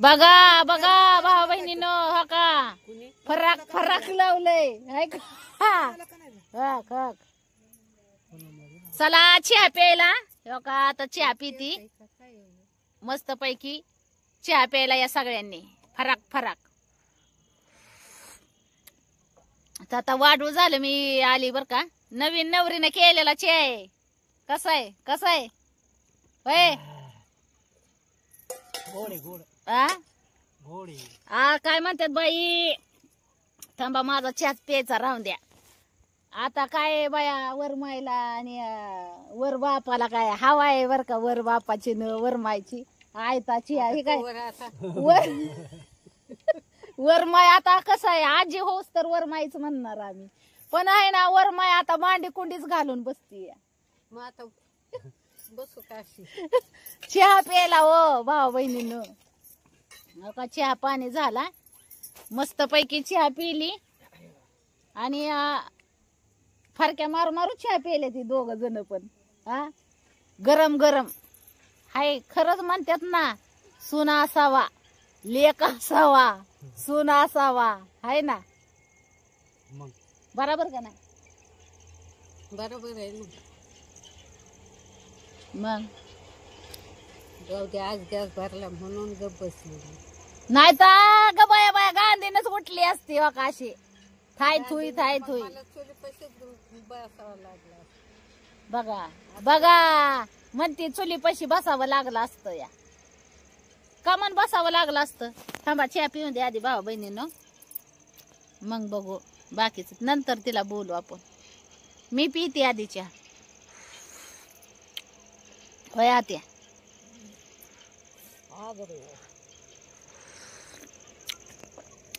बघा बघा भाऊ बहिणीनो हा का फराक फराक लावलंय हाय का? हा का चला चहा प्यायला हो का आता चहा पिती मस्त पैकी चहा प्यायला या सगळ्यांनी फराक फराक आता वाढू झालं मी आली बर का नवीन नवरीने केलेला चहा आहे कसा आहे कसा आहे होय गोडे गोड आ गोडे काय म्हणतात बाई थांबा माझा चहाच प्यायचा राहून द्या आता काय बाया वर मायला आणि वर बापाला काय हवा आहे बर का वर बापाची न वर मायची आयताची हे काय वर वर माय आता कसं आहे आजी होस तर वर मायच म्हणणार आम्ही पण आहे ना वर माय आता मांडी कुंडीच घालून बसती मग आता बसू काशी चहा प्यायला हो भाऊ बहिणीनं का चहा पाणी झाला मस्त पैकी चहा पिली आणि फारक्या मारू मारू चहा प्यायले ती दोघ जण पण हा गरम गरम हाय खरंच म्हणतात ना सुना असावा लेक असावा सुना असावा हाय ना मग बरोबर का नाही बरोबर आहे ना मग जाऊ दे आज गॅस भरला म्हणून गप बसली नाही तर ग बाया बाया गांधीनच उठली असती हो का अशी थाय थुई थाय थुई मला चोरी पैसे बसावं लागला बघा बघा म्हणते चुली पशी बसावं लागलं असतं या कमन बसावं लागलं असतं थांबा चहा पिऊन दे आधी भाऊ बहिणीनं मग बघू बाकीच नंतर तिला बोलू आपण मी पिते आधी चहा होय आत्या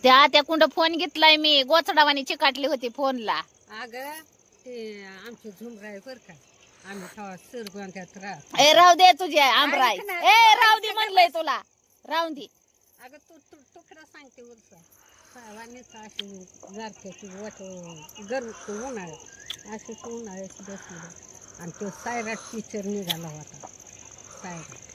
त्या आत्या कुंड फोन घेतलाय मी गोचडावानी चिकाटली होती फोनला अगं ते आमची झुमराय बर का आम्ही खावा सरगोंद्यात राहत ए राहू दे तुझे आमराय ए राहू दे म्हणलंय तुला राहून दे अगं तू तुकडा सांगते उरसा सावानीच अशी गारठ्याची वाट गरम उन्हाळ्यात अशीच उन्हाळ्याची बसली आणि तो सायराट टीचर निघाला होता सायराट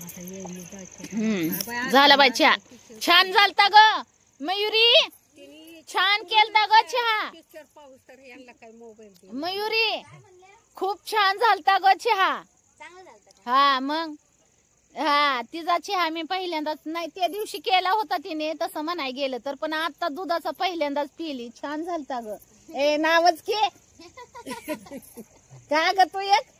आता येईल जायचं झाला बाई चहा छान झालता ग मयुरी छान केलता ग चहा टीचर पाऊस तर यांना काय मोबाईल मयुरी खूप छान झालता ग चहा हा मग हा तिचा चहा मी पहिल्यांदाच नाही त्या दिवशी केला होता तिने तसं म्हणाय गेलं तर पण आता दुधाचा पहिल्यांदाच पिली छान झालता ग ए नावच के का ग तू एक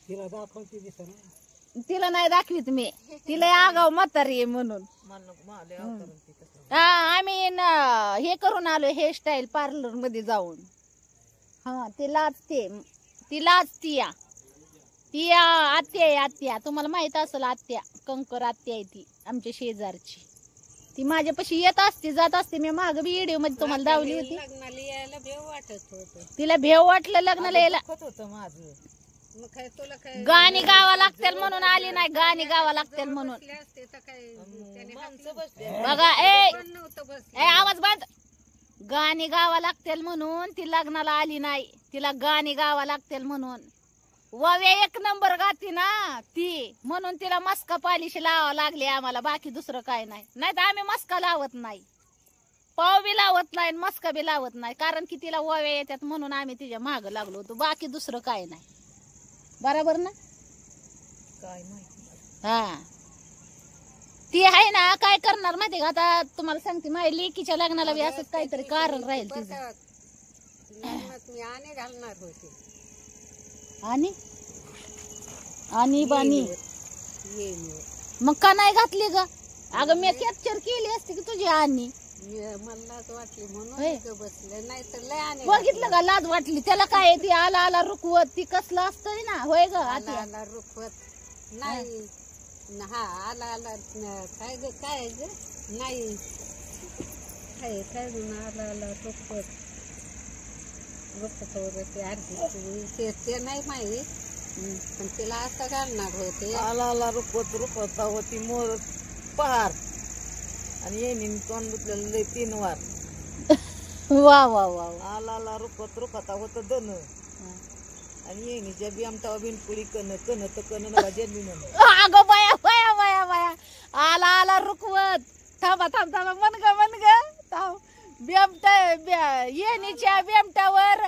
तिला दाखवते दिसना तिला नाही दाखवीत मी तिला आगाव म्हातारी आहे म्हणून हा आम्ही हे करून आलो हेअरस्टाईल पार्लर मध्ये जाऊन हा ती लाजती ती आत्या आहे आत्या तुम्हाला माहित असेल आत्या कंकर आत्या आहे ती आमच्या शेजारची ती माझ्यापाशी येत असते जात असते मी माग बी व्हिडिओ मध्ये तुम्हाला दावली होती लग्नाला यायला भेव वाटत होत तिला भेव वाटलं लग्नाला यायला होतं माझं मग काय तुला काय गाणी गावा लागतील म्हणून आली नाही गाणी गावा लागतील म्हणून बसले असते तर काय त्याने माणसं बसले बघा ए पण नव्हतं बस आवाज बंद गाणी गावा लागतील म्हणून ती लग्नाला आली नाही तिला गाणी गावा लागतील म्हणून वव्या एक नंबर गाती ना ती म्हणून तिला मस्का पालिशी लावा लागली आम्हाला बाकी दुसरं काय नाही नाही तर आम्ही मस्का लावत नाही पाव बी लावत नाही मस्का बी लावत नाही कारण की तिला वव्या येतात म्हणून आम्ही तिच्या माग लागलो होतो बाकी दुसरं काय नाही बरोबर ना काय माहिती हा ती आहे ना काय करणार माहिती का आता तुम्हाला सांगते माझ्या लेकीच्या लग्नाला बी असंच काहीतरी कारण राहील तिचं लग्नात मी आणे घालणार होते आणि आणि बाणी येईल मग का नाही घातली ग अगं मी कॅप्चर केली असते की तुझी आणि मलाच वाटली म्हणून होय. इथं बसले नाही तर लय आणे बघितलं का लाज वाटली त्याला काय ती आला आला रुकवत ती कसलं असतंय ना होय ग आला आता आला रुखवत नाही हा आला आला काय ग काय ग नाही काय काय म्हणून आला आला रुखवत रुखवत अर्धी ते नाही माहीत पण तिला असं घालणार होते आला रुपवत होती मोर पहार आणि येईन तोंड दुखलेलं लय 3 वार वा वा वा आला रुपवत होत दन आणि येणीच्या बी आमचा बिनपुरी कन तर कन नका जन्मी अगं बाया बाया बाया बाया आला आला रुकवत. थांबा थांबा थांबा मन ग थांब. येणीच्या बेमटावर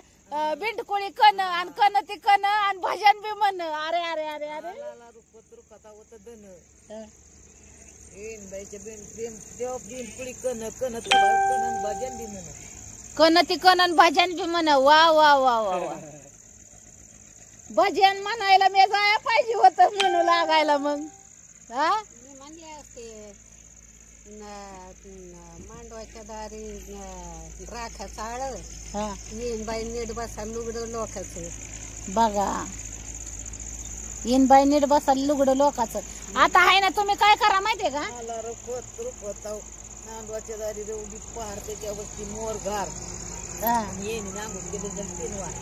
बिंडकुळी कण आणि कण ती कण आणि भजन बी म्हण. अरे अरे अरे अरे रुखत रुखता होत धन येईन बाईच्या देव बिनकुळी कण कण कण भजन बी म्हण. कण ती कण आणि भजन बी म्हण. वा वा वा वा वा. भजन म्हणायला मी जाया पाहिजे होत म्हणू लागायला मग. हा मी म्हणले असते मांडवाच्या दारी राखाचं आळ हा येईन बाई नीट बसा लुगडं लोकांचं. बघा इन बाई नीट बसा लुगडं लोकांचं. आता आहे ना तुम्ही काय करा माहितीये का. आला रुखत रुखता नांदवाच्या दारी रेवडी पहार त्याच्यावरती मोर घार हा. येईन नांगून गेले जण 3 वार.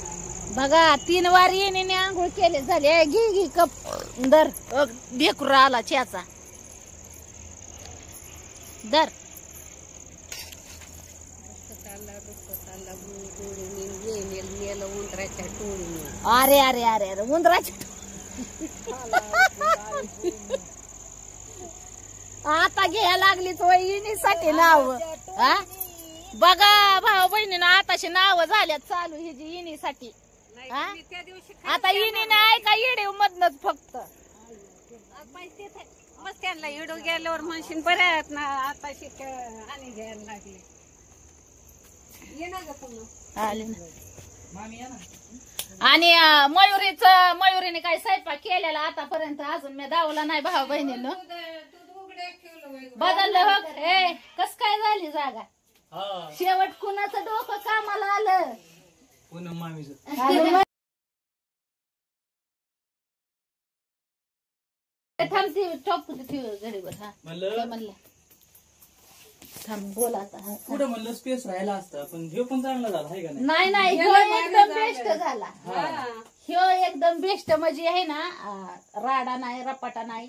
बघा 3 वार येणे आंघोळ केले झाले. घे घे कप दर. बेकूर आला चहाचा दर. नेलं उंदराच्या टोळीने. अरे अरे अरे अरे उंदराची आता घ्यायला लागलीच वहिनीसाठी नाव. हा बघा भाऊ बहिणीनं आताशी नाव झाल्यात चालू ही जी इनीसाठी. हा? त्या दिवशी आता इनी नाही का येडे मधनच फक्त. मग त्यांना इडो गेल्यावर म्हणशील बऱ्यात ना आता शिक आणि घ्यायला लागले. ये ना ग पुन्हा. आले ना. आणि मयुरीने काय स्वयंपाक केलेला आतापर्यंत अजून मी दावला नाही भाऊ बहिणीनं. बदललं हो. ए कस काय झाली जागा. शेवट कुणाचं डोकं कामाला आलं. थांबती टॉप घडीवर. हा म्हणलं थांब बोल आता. पुढे म्हणलं स्पेस राहिला असता पण ह्यो पण चांगला झाला आहे का नाही. नाही नाही ह्यो एकदम बेस्ट झाला. ह्यो एकदम बेस्ट म्हणजे आहे ना. राडा नाही रपाटा नाही.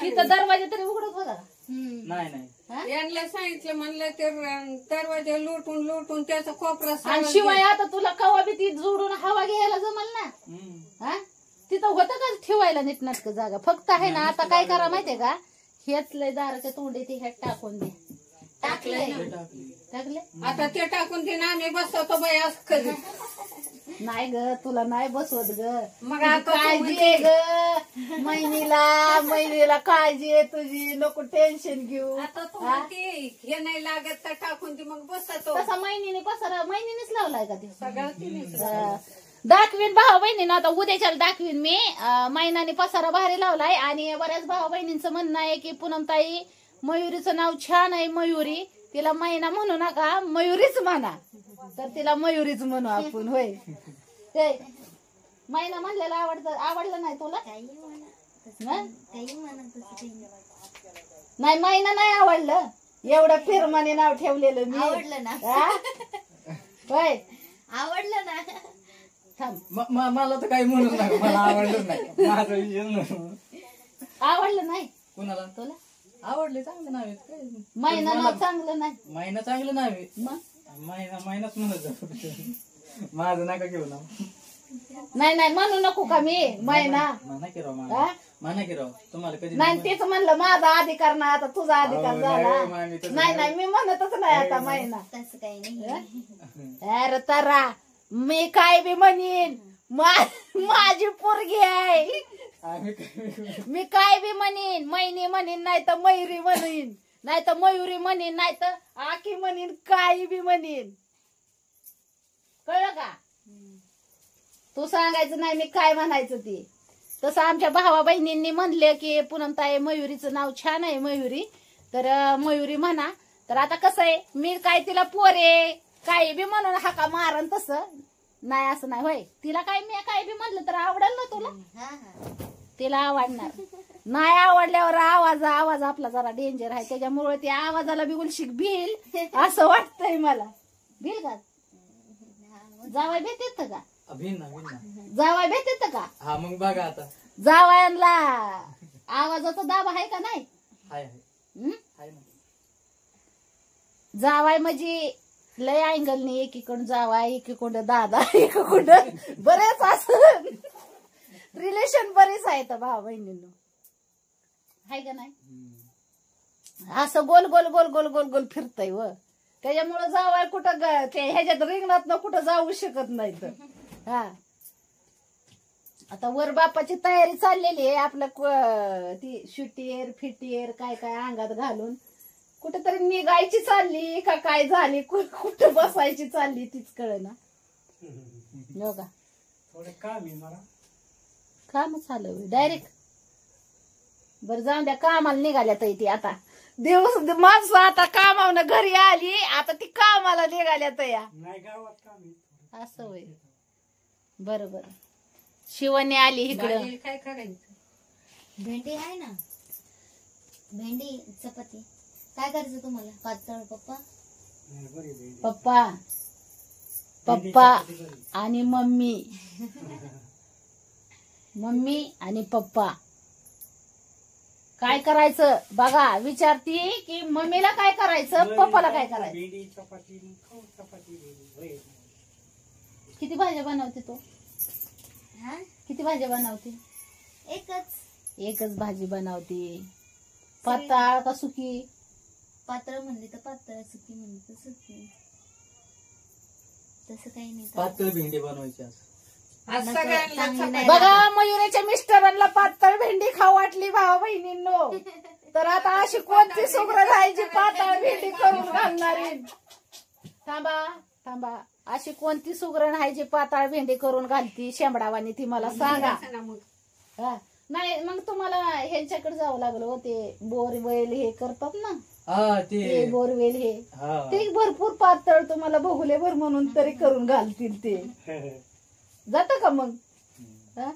तिथं दरवाजा तरी उघडत होता. नाही नाही यांना सांगितलं म्हणलं ते दरवाजा लोटून लोटून त्याचा कोपरा आणि शिवाय आता तुला कवा बी ती जोडून हवा घ्यायला जमल ना. हा तिथं होतं का ठेवायला नीटनाटक जागा. फक्त आहे ना आता काय करा माहितीये का. हेच लय दाराच्या तोंडी ती ह्यात टाकून दे. टाकले टाकले. आता ते टाकून ते ना आम्ही बसवतो बाई असं कधी. नाही ग तुला नाही बसवत ग. मग आता काळजी आहे ग महिनीला काळजी आहे तुझी. नको टेन्शन घेऊ. आता तू म्हणते हे नाही लागत तर टाकून ती मग बसतो. तसा महिनीनेच लावलाय का ते सगळं दाखवीन भाऊ बहिणीनं. आता उद्याच्याला दाखवीन मी. महिनाने पसारा भारी लावलाय. आणि बऱ्याच भाऊ बहिणींचं म्हणणं आहे की पूनमताई मयुरीचं नाव छान आहे. मयुरी तिला महिना म्हणू नका मयुरीच म्हणा. तर तिला मयुरीच म्हणू आपण. होय ते महिना म्हणलेला आवडलं नाही तुला. नाही महिना नाही आवडलं. एवढं फिरमाने नाव ठेवलेलं मी. आवडलं ना. होय आवडलं ना. थांब मला तर काही म्हणून नाही. मला आवडलं नाही. माझा विषय नाही. आवडलं नाही कुणाला तुला. आवडले चांगलं नाव आहे. महिना नाव चांगलं नाही. महिना चांगलं नाव आहे. मग महिनाच म्हणत माझं नका घेऊ ना. नाही नाही म्हणू नको का मी महिना. म्हणा की राव हा? म्हणा की राव तुम्हाला कधी नाही तेच म्हणलं माझा अधिकार ना आता तुझा अधिकार अहो, झाला. नाही, मामी, तसं नाही नाही मी म्हणतच नाही आता महिना. तसं काही नाही. अरे तरा मी काय बी म्हणीन. माझी पोरगी आहे. मी काय बी म्हणीन. महिनी म्हणीन नाही तर मयुरी म्हणीन नाही तर मयुरी म्हणीन नाही तर आखी म्हणीन. काही बी म्हणीन. कळलं का. तू सांगायचं नाही मी काय म्हणायचं ते. तसं आमच्या भावा बहिणींनी म्हणले की पूनमताई मयुरीचं नाव छान आहे मयुरी. तर मयुरी म्हणा. तर आता कसं आहे मी काय तिला पोरे काही बी म्हणून हाका मारन तसं नाही असं नाही. होय तिला काय मी काय बी म्हणलं तर आवडेल ना तुला. तिला आवडणार. नाही आवडल्यावर आवाज आपला जरा डेंजर आहे. त्याच्यामुळे त्या आवाजाला बी उलशिक भिल असं वाटतंय मला. भिल का जावाय भेट येत का. जावाय भेट येत का. हा मग बघा आता जावायांना आवाजाचा दाब आहे का नाही. जावाय म्हणजे लय अँगलनी एकीकडून जावाय एकीकडं दादा एकीकडं बरेच असं रिलेशन बरेच आहेत भाऊ बहिणींनो. आहे का नाही. असं गोल गोल गोल गोल गोल गोल फिरतय व त्याच्यामुळं जावाय कुठं ते ह्याच्यात रिंगणात ना कुठं जाऊ शकत नाही तर हा. आता वर बापाची तयारी चाललेली आहे आपलं ती शुटीयर फिटीयर काय काय अंगात घालून कुठेतरी निघायची चालली का काय झाली कुठं बसायची चालली तीच कळेना. हो का थोडं काम आहे मला. काम चालू डायरेक्ट. बरं जाऊन द्या कामाला निघाल्यात ती आता दिवस माणसं आता कामावनं घरी आली आता ती कामाला निघाल्यात या. नाही गावात काम आहे. असं होय. बरं बरं. शिवणी आली इकडं. भाजी काय करायचं? भेंडी आहे ना, भेंडी चपाती. काय करायचं तुम्हाला? पातळ पप्पा नाही, बरी बरी. पप्पा पप्पा आणि मम्मी मम्मी आणि पप्पा काय करायचं बघा विचारती की मम्मीला काय करायचं पप्पाला काय करायचं. भेंडी चपाती खाऊ चपाती भेंडी होय. किती भाज्या बनवते तो? हा किती भाज्या बनवते? एकच भाजी बनवते. पातळ का सुकी? पातळ म्हणली तर पातळ, सुकी म्हणली तर सुकी. तसं काही नाही. पातळ भेंडी बनवायची आज. आज सगळ्यांना चांगली नाही. बघा मयुराच्या मिस्टरांना पातळ भेंडी खाऊ वाटली भावा बहिणींनो तर आता अशी कोणती सुग्र राहायची पातळ भेंडी करून घालणारी. थांबा थांबा अशी कोणती सुगरण हायची पाताळ भेंडी करून घालती शेंबडावानी ती मला सांगा. हा. नाही मग तुम्हाला ह्यांच्याकडे जावं लागलं हो ते बोरवेल हे करतात ना हा ते ते बोरवेल हे हा. ते भरपूर पातळ तुम्हाला बघुले भर म्हणून तरी करून घालतील ते. जात का मग? हा?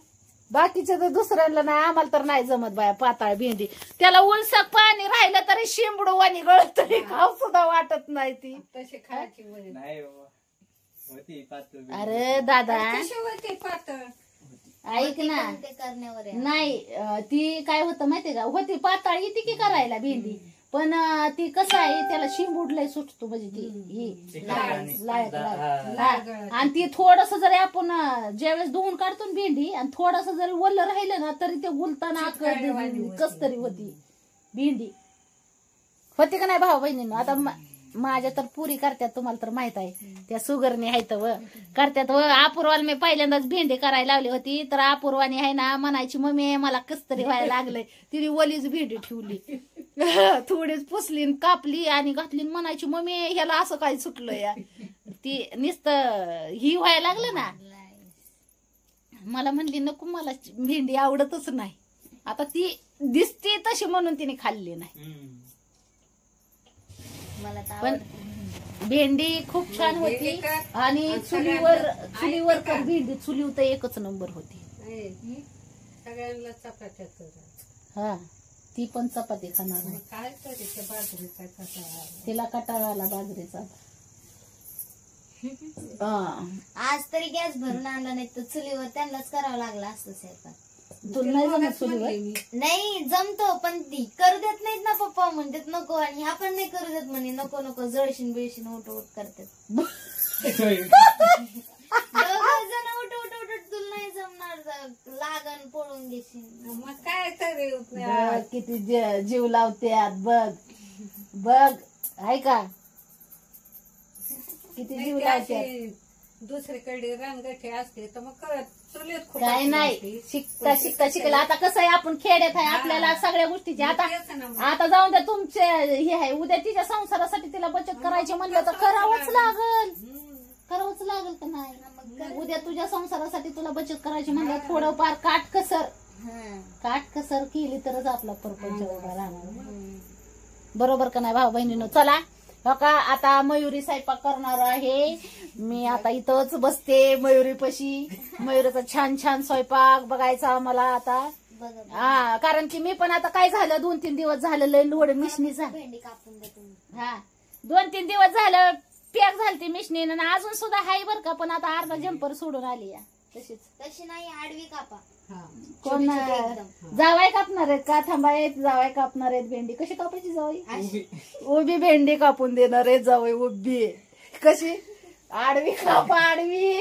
बाकीच्या तर दुसऱ्यांना नाही आम्हाला तर नाही जमत बाया पाताळ भेंडी. त्याला उलसक पाणी राहिलं तरी शिंबडू वाणी गळत तरी खाऊ सुद्धा वाटत नाही ती. तशी खायची वय. नाही बाबा. होती पातळ भेंडी. अरे दादा कशी होती पातळ? ऐक ना ते करण्यावर आहे. नाही ती काय होतं माहितीये का होती पाताळ येते की करायला भेंडी पण ती कसं आहे त्याला शिंबुडलंय सुटतो म्हणजे ती ही लायक आणि ती थोडस जरी आपण ज्यावेळेस धुवून काढतो ना भेंडी आणि थोडस जरी वल्ल राहिलं ना तरी ते गुलताना कस तरी होती भेंडी. होती का नाही भाऊ बहिणींनो? आता माझ्या तर पुरी करतात तुम्हाला तर माहित आहे त्या सुगरने आहेत व करतात व अपूर्वाला मी पहिल्यांदाच भेंडी करायला लावली होती तर अपूर्वाने आहे ना म्हणायची मम्मी मला कस तरी व्हायला लागलंय तिने वलीच भेंडी ठेवली थोडीच पुसली कापली आणि घातली म्हणायची मम्मी ह्याला असं काय सुटलं या ती नुसतं ही व्हायला लागलं ना. मला म्हणली नको मला भेंडी आवडतच नाही. आता ती दिसते तशी म्हणून तिने खाल्ली नाही मला तर पण आवडते. भेंडी खूप छान होती आणि चुलीवर पण भेंडी चुली तर एकच नंबर होती. सगळ्यांना चपात्या करा. हा ती पण चपाती खाणार नाही. काय करायचं बाजरीचा कसा? तिला कटाळा आला बाजरीचा. हा. आज तरी गॅस भरून आणला नाही तर चुलीवर त्यांनाच करावं लागलं असतं स्वयंपाक. तुला नाही जमत चुलीवर? नाही जमतो पण ती करू देत नाहीत ना पप्पा म्हणतात नको आणि ह्या पण नाही करू देत म्हणे नको नको जळशीन बिळशीन उठ उठ करतात. दोघं जण उठ उठ उठ उठ तुला नाही जमणार लागण पळून घेशील. मग काय तरी बघ किती जीव लावत्यात बघ बघ आहे का किती जीव लावत्यात. दुसरीकडे रंगठी असते तर मग कळत चुलीत खूप काय नाही शिकता शिकता शिकला. आता कसं आहे आपण खेड्यात आहे आपल्याला सगळ्या गोष्टीची आता जाऊन द्या तुमचे हे आहे उद्या तिच्या संसारासाठी तिला बचत करायची म्हणलं तर करावंच लागल का नाही. उद्या तुझ्या संसारासाठी तुला बचत करायची म्हणलं थोडंफार काटकसर केली तरच आपला परपंच उभा राहणार. बरोबर का नाही भाऊ बहिणीनो? चला हो का आता मयुरी स्वयंपाक करणार आहे. मी आता इथंच बसते मयुरीपाशी. मयुरीचा छान छान स्वयंपाक बघायचा मला आता. हा कारण की मी पण आता काय झालं 2-3 दिवस झालं लय लोड मिशनीचा. भेंडी कापून देतो. हा 2-3 दिवस झालं पॅक झालती मिशनीनं अजून सुद्धा हाय बर का पण आता अर्धा जम्पर सोडून आली या तशीच. तशी नाही आडवी कापा. कोण जावाय कापणार आहेत का? थांबायत जावाय कापणार आहेत भेंडी. कशी कापायची जावाई? उभी भेंडी कापून देणार आहे जावाई. उभी कशी? आडवी कापा आडवी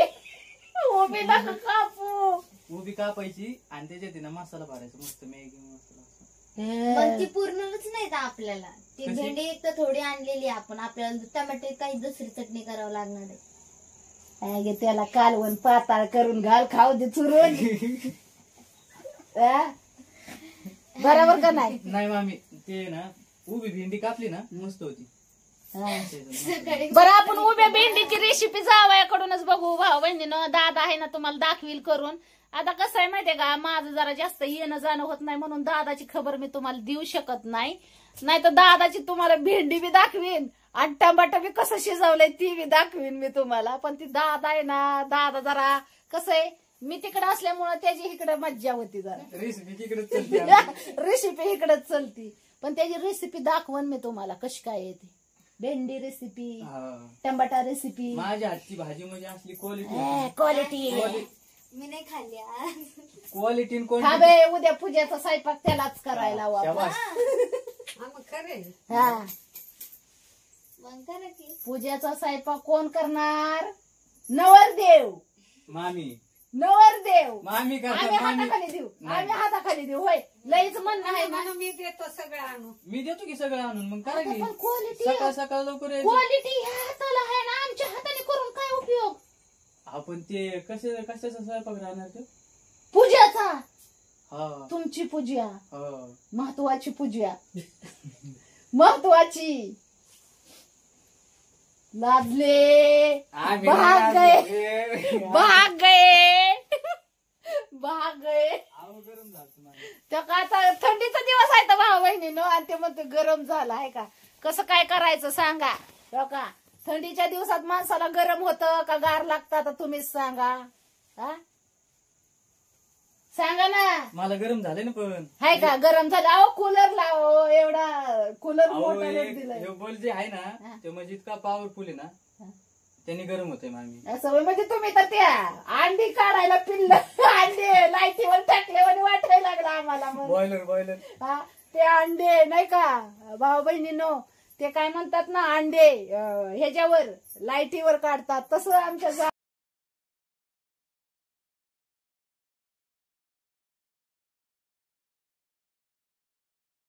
उभी नका कापू. उभी कापायची आणि त्याच्यात ना मसाला भरायचा मस्त मॅगी मसाला. पण ती पूर्णच नाही तर आपल्याला ती भेंडी एक तर थोडी आणलेली आपण, आपल्याला टमाटे काही दुसरी चटणी करावं लागणार आहे. अगे त्याला कालवण पाताळ करून घाल, खाऊ दे चुरून. हा? बरोबर का नाही? नाही मामी ते ना उभी भेंडी कापली ना मस्त होती. सकाळी बरं आपण उभ्या भेंडीची रेसिपी जावयाकडूनच बघू. भाऊ बहिणीनं दादा आहे ना तुम्हाला दाखवील करून. आता कसं आहे माहितीये का, माझं जरा जास्त येणं जाणं होत नाही म्हणून दादाची खबर मी तुम्हाला देऊ शकत नाही. नाही तर दादाची तुम्हाला भेंडी बी दाखवीन आणि टमाटर बी कसं शिजवलंय ती बी दाखवीन मी तुम्हाला. पण ती दादा आहे ना, दादा जरा कसं आहे, मी तिकडे असल्यामुळं त्याची इकडे मज्जा होती जरा. रेसिपी तिकडे चलते आमची. रेसिपी इकडेच चलती, पण त्याची रेसिपी दाखवून मी तुम्हाला कशी काय येते. भेंडी रेसिपी, हा. टमाटा रेसिपी, माझ्या हातची भाजी म्हणजे असली क्वालिटी क्वालिटी. मी नाही खाल्ली आज. क्वालिटी हा क्वालिटी. बे, उद्या पूजेचा स्वयंपाक त्यालाच करायला हवा. शाबास. मग खरे हा, मग करा की. पूजेचा स्वयंपाक कोण करणार? नवरदेव. मामी नवरदेव मामी आम्ही करतात. मामी हाताखाली देऊ, नाही. आम्ही हाताखाली देऊ. होय, लईच म्हणणं आहे ना. म्हणून मी देतो सगळं आणून. मी देतो की सगळं आणून. मग करा की पण क्वालिटी सकाळ सकाळ लवकर यायचं. क्वालिटी ह्या हाताला आहे ना, आमच्या हाताने करून काय उपयोग? आपण ते कशाचा स्वयंपाक राहणार ते. पूजाचा, हा तुमची पूजा हा. महत्वाची पूजा, महत्वाची. लादले, आम्ही भाग नाही गए, आणले. भाग गए, भाग गए. आव गरम झालं मामी. त्या का आता थंडीचा दिवस आहे तर भाऊ बहिणीनं, आणि ते म्हणतो गरम झाला आहे का. कसं काय करायचं सांगा. हो का, थंडीच्या दिवसात माणसाला गरम होतं का गार लागतं, आता तुम्हीच सांगा. हा, सांगा ना. मला गरम झाले ना पण. हाय का गरम झालं? अहो कूलर लाव, एवढा कूलर अहो, मोठा एक- दिलाय. हे बल्ब जे आहे हा. ना ते म्हणजे इतका पॉवरफुल आहे ना, त्यांनी गरम होतंय मामी. असं म्हणजे तुम्ही तर त्या अंडी काढायला पिल्ल अंडे लाईटीवर टाकल्यावर वाटायला लागला आम्हाला. मग बॉयलर हा, ते अंडे नाही का भाऊ बहिणीनो, ते काय म्हणतात ना अंडे ह्याच्यावर लाईटीवर काढतात, तसं आमच्या